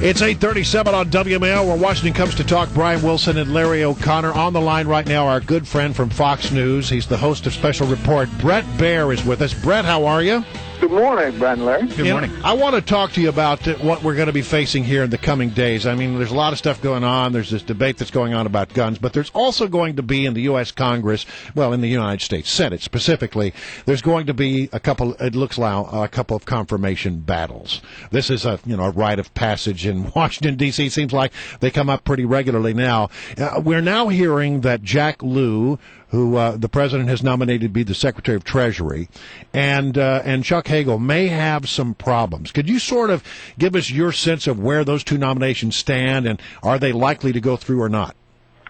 It's 8:37 on WMAL, where Washington comes to talk. Brian Wilson and Larry O'Connor. On the line right now, our good friend from Fox News. He's the host of Special Report. Bret Baier is with us. Bret, how are you? Good morning, Brad and Larry. Good morning. I want to talk to you about what we're going to be facing here in the coming days. I mean, there's a lot of stuff going on. There's this debate that's going on about guns, but there's also going to be in the U.S. Congress, well, in the United States Senate specifically, there's going to be a couple of confirmation battles. This is a rite of passage in Washington, D.C. Seems like they come up pretty regularly now. We're now hearing that Jack Lew, who the president has nominated to be the Secretary of Treasury, and Chuck Hagel may have some problems. Could you sort of give us your sense of where those two nominations stand, and are they likely to go through or not?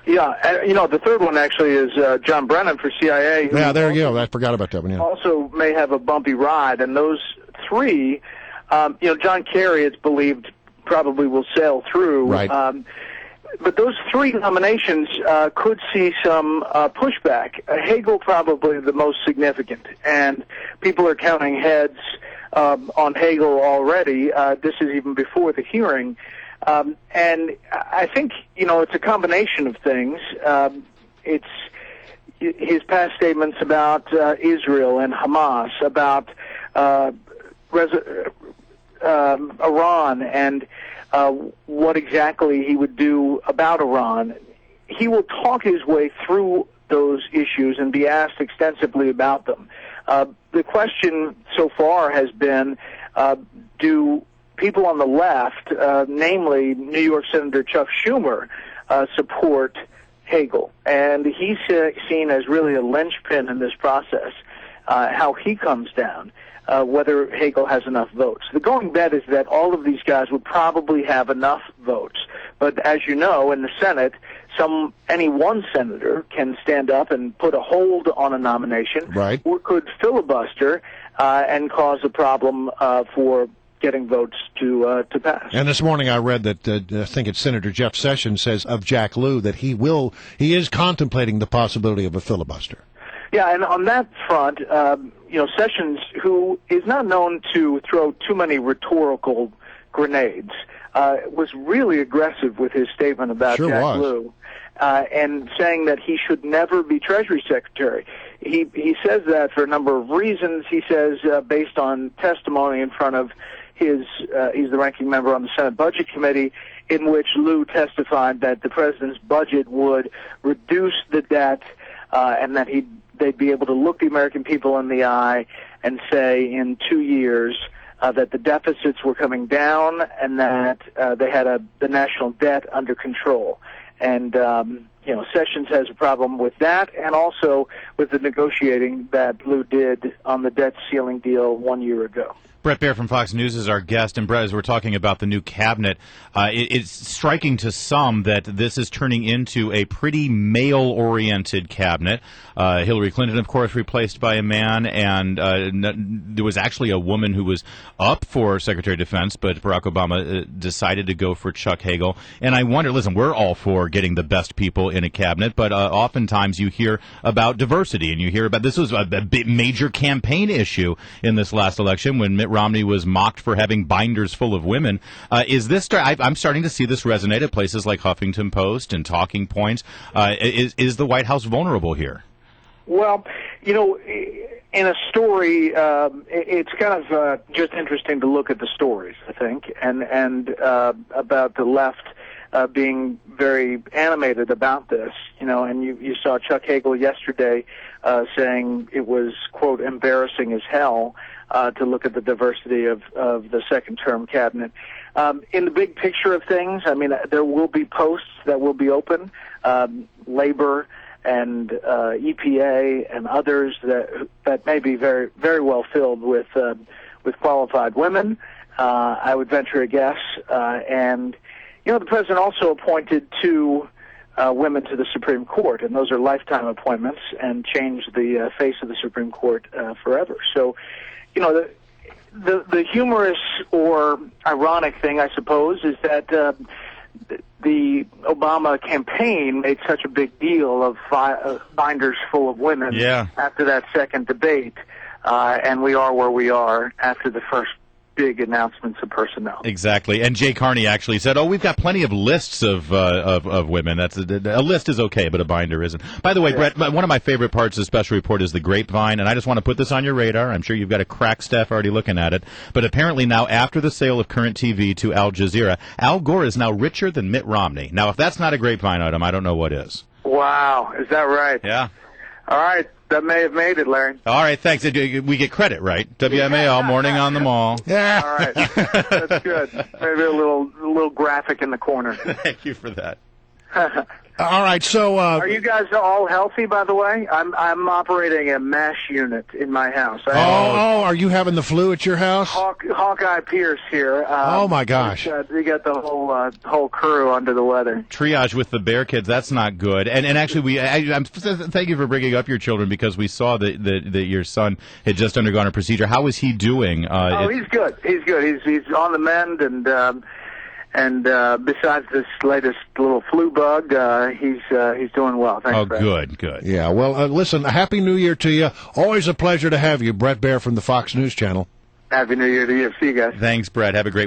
Yeah, the third one actually is John Brennan for CIA. Yeah, there you go. I forgot about that one. Yeah. Also may have a bumpy ride, and those three, John Kerry, it's believed, probably will sail through. Right. But those three nominations could see some pushback. Hagel probably the most significant, and people are counting heads on Hagel already. This is even before the hearing. And I think, it's a combination of things. It's his past statements about Israel and Hamas, about Iran, and what exactly he would do about Iran. He will talk his way through those issues and be asked extensively about them. The question so far has been, do people on the left, namely New York Senator Chuck Schumer, support Hagel? And he's seen as really a linchpin in this process, how he comes down. Whether Hagel has enough votes. The going bet is that all of these guys would probably have enough votes. But as you know, in the Senate, any one senator can stand up and put a hold on a nomination, right, or could filibuster and cause a problem for getting votes to pass. And this morning I read that I think it's Senator Jeff Sessions says of Jack Lew that he is contemplating the possibility of a filibuster. Yeah, and on that front, Sessions, who is not known to throw too many rhetorical grenades, was really aggressive with his statement about Jack Lew, and saying that he should never be Treasury Secretary. He says that for a number of reasons. He says, based on testimony in front of he's the ranking member on the Senate Budget Committee, in which Lew testified that the president's budget would reduce the debt, and that they'd be able to look the American people in the eye and say in 2 years that the deficits were coming down and that they had the national debt under control. And, Sessions has a problem with that and also with the negotiating that Lew did on the debt ceiling deal 1 year ago. Bret Baier from Fox News is our guest, and Bret, as we're talking about the new cabinet, it's striking to some that this is turning into a pretty male-oriented cabinet. Hillary Clinton, of course, replaced by a man, and there was actually a woman who was up for Secretary of Defense, but Barack Obama decided to go for Chuck Hagel. And I wonder, listen, we're all for getting the best people in a cabinet, but oftentimes you hear about diversity, and you hear about this was a major campaign issue in this last election when Mitt Romney was mocked for having binders full of women. Is this? I'm starting to see this resonate at places like Huffington Post and Talking Points. Is the White House vulnerable here? Well, in a story, it's kind of just interesting to look at the stories, I think, and about the left being very animated about this, and you saw Chuck Hagel yesterday saying it was, quote, embarrassing as hell to look at the diversity of the second-term cabinet. In the big picture of things, I mean, there will be posts that will be open, labor and EPA and others that may be very, very well filled with qualified women. I would venture a guess, and the president also appointed two women to the Supreme Court, and those are lifetime appointments and change the face of the Supreme Court forever. So, the humorous or ironic thing, I suppose, is that the Obama campaign made such a big deal of binders full of women after that second debate, and we are where we are after the first big announcements of personnel. Exactly. And Jay Carney actually said, we've got plenty of lists of women. That's a list is okay, but a binder isn't. By the way, Brett, one of my favorite parts of the special report is the grapevine, and I just want to put this on your radar. I'm sure you've got a crack staff already looking at it. But apparently now, after the sale of Current TV to Al Jazeera, Al Gore is now richer than Mitt Romney. Now, if that's not a grapevine item, I don't know what is. Wow. Is that right? Yeah. All right. That may have made it, Larry. All right, thanks. We get credit, right? WMAL, Morning on the Mall. Yeah. All right. That's good. Maybe a little graphic in the corner. Thank you for that. All right, so are you guys all healthy, by the way? I'm operating a MASH unit in my house. are you having the flu at your house? Hawkeye Pierce here. Oh my gosh! We got the whole crew under the weather. Triage with the Bear Kids. That's not good. And actually, thank you for bringing up your children, because we saw that your son had just undergone a procedure. How is he doing? He's good. He's good. He's on the mend, and besides this latest little flu bug, he's doing well. Thanks, Brett. Good. Yeah, well, listen, a Happy New Year to you. Always a pleasure to have you. Bret Baier from the Fox News Channel. Happy New Year to you. See you guys. Thanks, Brett. Have a great